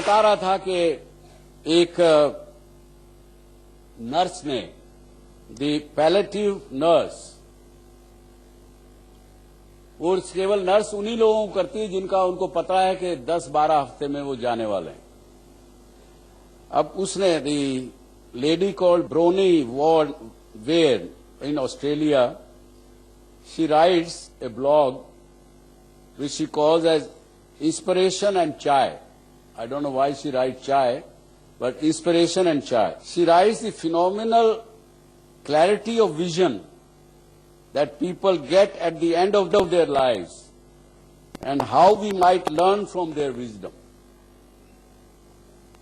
बता रहा था कि एक नर्स ने, दी पैलेटिव नर्स, और केवल नर्स उन्हीं लोगों को करती है जिनका उनको पता है कि 10-12 हफ्ते में वो जाने वाले हैं। अब उसने, the lady called Bronnie Ward where in Australia, she writes a blog which she calls as Inspiration and Chai. I don't know why she writes chai, but Inspiration and Chai. She writes the phenomenal clarity of vision that people get at the end of their lives and how we might learn from their wisdom.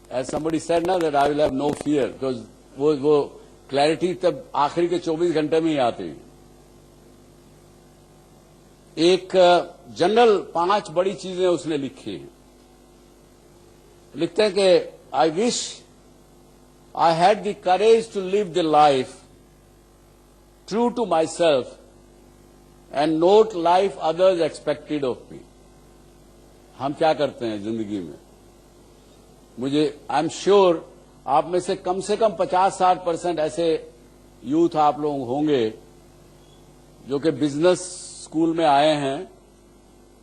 As somebody said now, that I will have no fear, because वो clarity तब आखिरी के 24 घंटे में ही आती है। एक general 5 बड़ी चीजें उसने लिखी हैं। लिखते हैं कि I wish I had the courage to live the life true to myself and not life others expected of me. हम क्या करते हैं जिंदगी में? मुझे, आई एम श्योर आप में से कम 50-60% ऐसे यूथ आप लोग होंगे जो कि बिजनेस स्कूल में आए हैं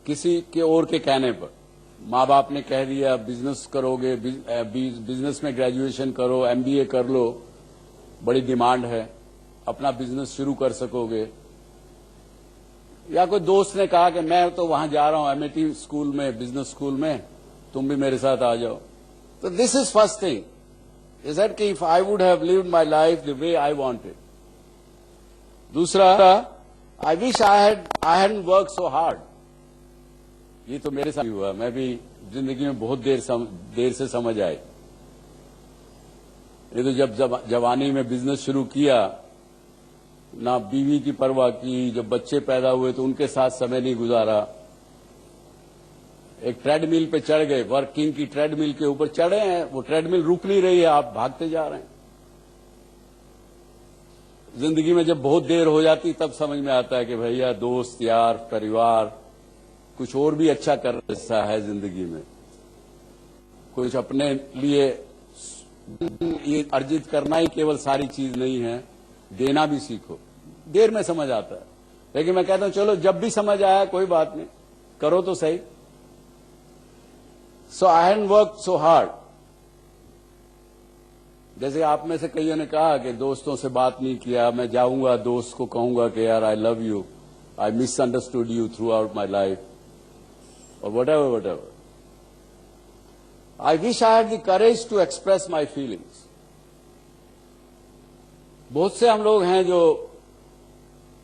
किसी के और के कहने पर। माँ बाप ने कह दिया बिजनेस करोगे, बिजनेस में ग्रेजुएशन करो, एमबीए कर लो, बड़ी डिमांड है, अपना बिजनेस शुरू कर सकोगे। या कोई दोस्त ने कहा कि मैं तो वहां जा रहा हूं एमआईटी स्कूल में, बिजनेस स्कूल में, तुम भी मेरे साथ आ जाओ। तो this is first thing, is that कि if I would have lived my life the way I wanted. दूसरा, I wish I hadn't work so hard. ये तो मेरे साथ ही हुआ, मैं भी जिंदगी में बहुत देर से समझ आए। ये तो जब जवानी में बिजनेस शुरू किया, ना बीवी की परवाह की, जब बच्चे पैदा हुए तो उनके साथ समय नहीं गुजारा। एक ट्रेडमिल पे चढ़ गए, वर्किंग की ट्रेडमिल के ऊपर चढ़े हैं, वो ट्रेडमिल रुक नहीं रही है, आप भागते जा रहे हैं। जिंदगी में जब बहुत देर हो जाती तब समझ में आता है कि भैया दोस्त यार परिवार कुछ और भी अच्छा कर रहा है जिंदगी में, कुछ अपने लिए ये अर्जित करना ही केवल सारी चीज नहीं है, देना भी सीखो। देर में समझ आता है, लेकिन मैं कहता हूं चलो जब भी समझ आया कोई बात नहीं, करो तो सही। So I hadn't worked so hard. जैसे आप में से कईयों ने कहा कि दोस्तों से बात नहीं किया, मैं जाऊंगा दोस्त को कहूंगा कि यार I love you, I misunderstood you through out my life, or whatever. I wish I had the courage to express my feelings. बहुत से हम लोग हैं जो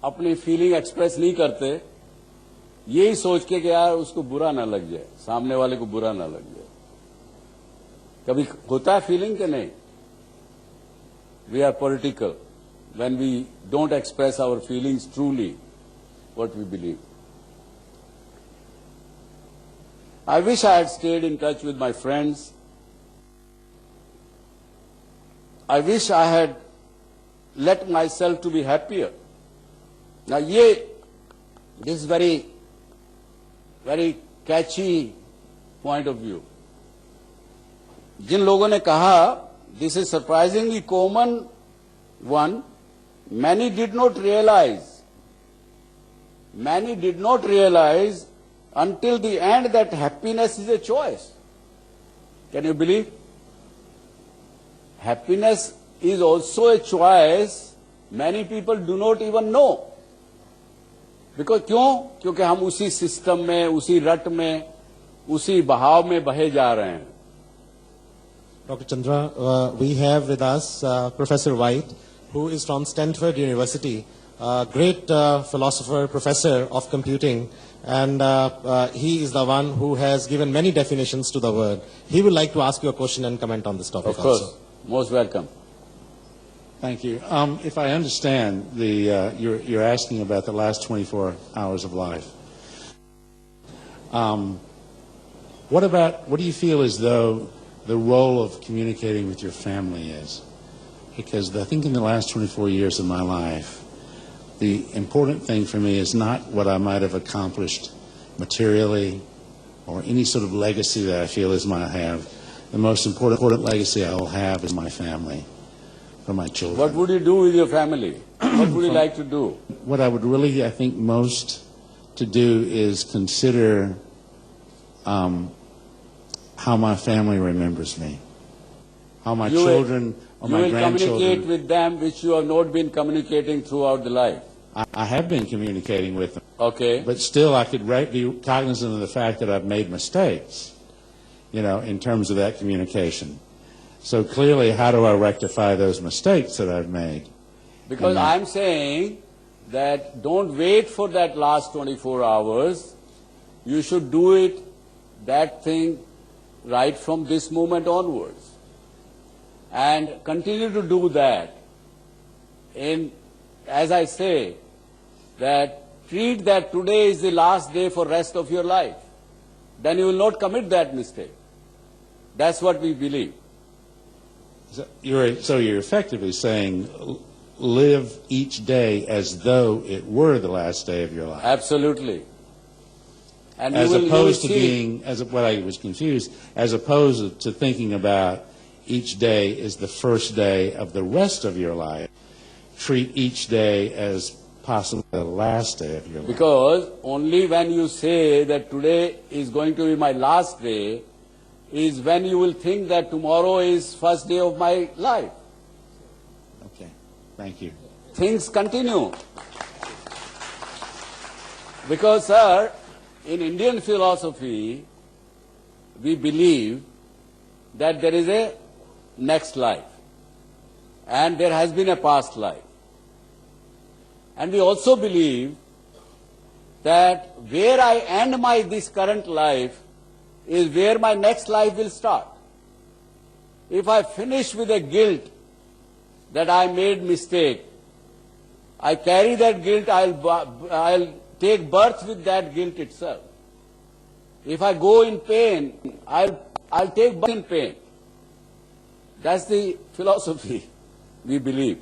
अपनी फीलिंग एक्सप्रेस नहीं करते, यही सोच के कि यार उसको बुरा ना लग जाए, सामने वाले को बुरा ना लग जाए। कभी होता है फीलिंग के नहीं? We are political when we don't express our feelings truly, what we believe. I wish I had stayed in touch with my friends. I wish I had let myself to be happier. Now, this is very catchy point of view. जिन लोगों ने कहा, this is surprisingly common one, many did not realize until the end that happiness is a choice. Can you believe? Happiness is also a choice. Many people do not even know. Because क्यों? क्योंकि हम उसी system में, उसी रट में, उसी बहाव में बहे जा रहे हैं। Dr. Chandra, we have with us Professor White, who is from Stanford University, a great philosopher, professor of computing, and he is the one who has given many definitions to the word. He would like to ask you a question and comment on this topic. Of course, also. Most welcome. Thank you. If I understand, you're asking about the last 24 hours of life. What do you feel as though the role of communicating with your family is? Because I think in the last 24 years of my life, the important thing for me is not what I might have accomplished materially or any sort of legacy that I feel as might have. the most important legacy I will have is my family, for my children. What would you do with your family? What would you like to do? What I would really, I think, most to do is consider how my family remembers me, how my children or my grandchildren. You will communicate with them, which you have not been communicating throughout the life. I have been communicating with them. Okay. But still, I could be cognizant of the fact that I've made mistakes, in terms of that communication. So clearly, how do I rectify those mistakes that I've made? Because I'm saying that don't wait for that last 24 hours. You should do it, that thing, right from this moment onwards. And continue to do that. As I say, that treat that today is the last day for rest of your life. Then you will not commit that mistake. That's what we believe. So you're effectively saying live each day as though it were the last day of your life. Absolutely. And as opposed to being, what I was confused, as opposed to thinking about each day is the first day of the rest of your life. Treat each day as possibly the last day of your life. Because only when you say that today is going to be my last day is when you will think that tomorrow is first day of my life. Okay. Thank you. Things continue. Because, sir, in Indian philosophy, we believe that there is a next life and there has been a past life. And we also believe that where I end this current life is where my next life will start. If I finish with a guilt that I made mistake, I carry that guilt, I'll take birth with that guilt itself. If I go in pain, I'll take birth in pain. That's the philosophy we believe.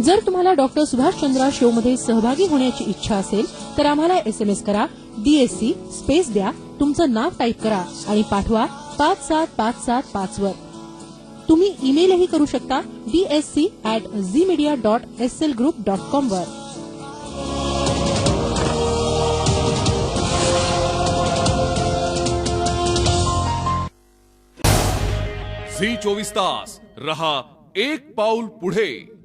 जर तुम्हाला doctor सुभाषचंद्रा show मध्ये सहभागी होण्याची इच्छा असेल तर आम्हाला SMS करा, DSC स्पेस द्या, तुमचं नाव टाईप करा आणि पाठवा 57575 वर. तुम्ही ईमेलही करू शकता dsc@zmedia.slgroup.com वर. झी 24 तास रहा एक पाऊल पुढे.